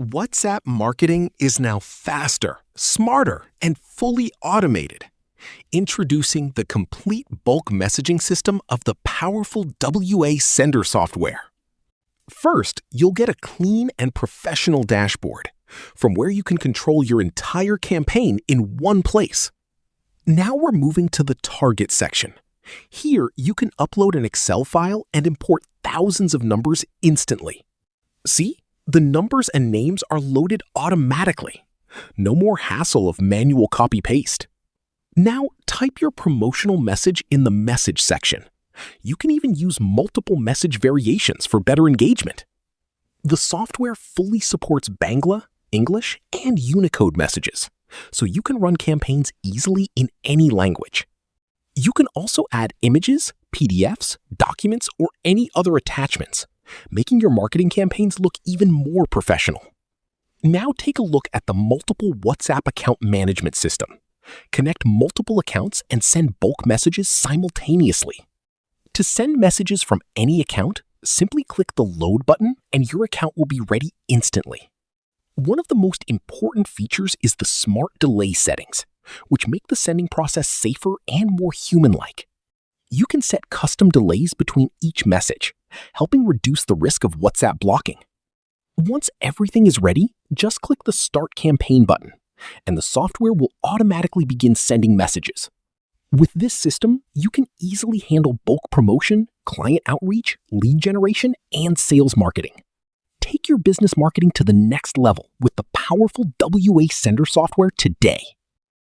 WhatsApp marketing is now faster, smarter, and fully automated. Introducing the complete bulk messaging system of the powerful wasender software. First, you'll get a clean and professional dashboard from where you can control your entire campaign in one place. Now we're moving to the target section. Here, you can upload an Excel file and import thousands of numbers instantly. See? The numbers and names are loaded automatically. No more hassle of manual copy-paste. Now, type your promotional message in the message section. You can even use multiple message variations for better engagement. The software fully supports Bangla, English, and Unicode messages, so you can run campaigns easily in any language. You can also add images, PDFs, documents, or any other attachments, making your marketing campaigns look even more professional. Now take a look at the multiple WhatsApp account management system. Connect multiple accounts and send bulk messages simultaneously. To send messages from any account, simply click the load button and your account will be ready instantly. One of the most important features is the smart delay settings, which make the sending process safer and more human-like. You can set custom delays between each message, helping reduce the risk of WhatsApp blocking. Once everything is ready, just click the Start Campaign button, and the software will automatically begin sending messages. With this system, you can easily handle bulk promotion, client outreach, lead generation, and sales marketing. Take your business marketing to the next level with the powerful wasender software today.